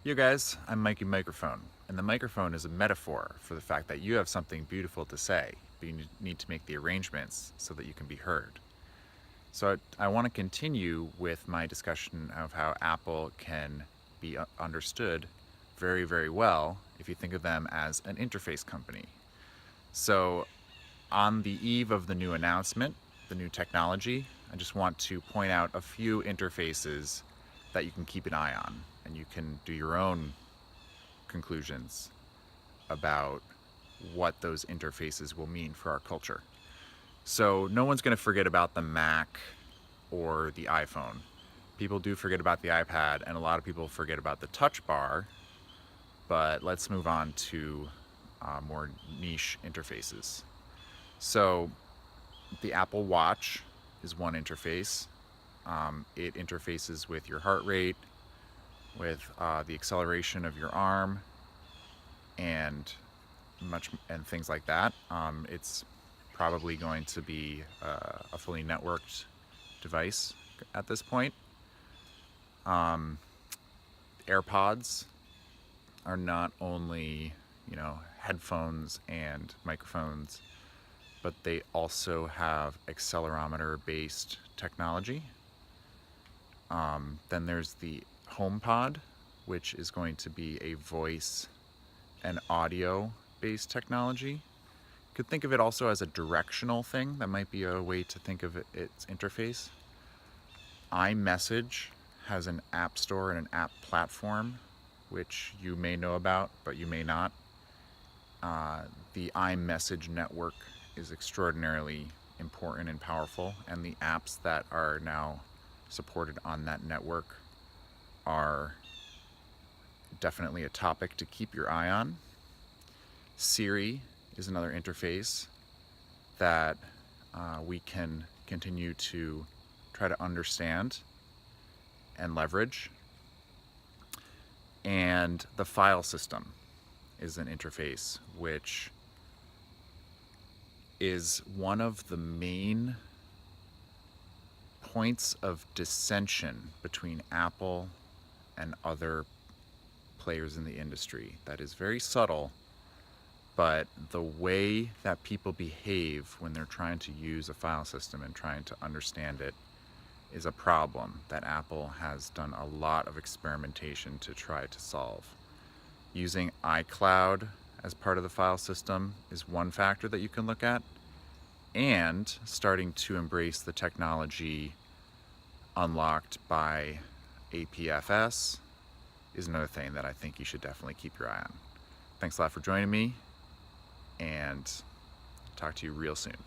You guys, I'm Mikey Microphone, and the microphone is a metaphor for the fact that you have something beautiful to say, but you need to make the arrangements so that you can be heard. So I want to continue with my discussion of how Apple can be understood very, very well if you think of them as an interface company. So on the eve of the new announcement, the new technology, I just want to point out a few interfaces that you can keep an eye on, and you can do your own conclusions about what those interfaces will mean for our culture. So no one's going to forget about the Mac or the iPhone. People do forget about the iPad, and a lot of people forget about the touch bar, but let's move on to more niche interfaces. So the Apple Watch is one interface. It interfaces with your heart rate, with the acceleration of your arm, and things like that. It's probably going to be a fully networked device at this point. AirPods are not only, headphones and microphones, but they also have accelerometer-based technology. Then there's the HomePod, which is going to be a voice and audio-based technology. You could think of it also as a directional thing. That might be a way to think of its interface. iMessage has an app store and an app platform, which you may know about, but you may not. The iMessage network is extraordinarily important and powerful, and the apps that are now supported on that network are definitely a topic to keep your eye on. Siri is another interface that we can continue to try to understand and leverage. And the file system is an interface which is one of the main points of dissension between Apple and other players in the industry. That is very subtle, but the way that people behave when they're trying to use a file system and trying to understand it is a problem that Apple has done a lot of experimentation to try to solve. Using iCloud as part of the file system is one factor that you can look at, and starting to embrace the technology unlocked by APFS is another thing that I think you should definitely keep your eye on. Thanks a lot for joining me, and talk to you real soon.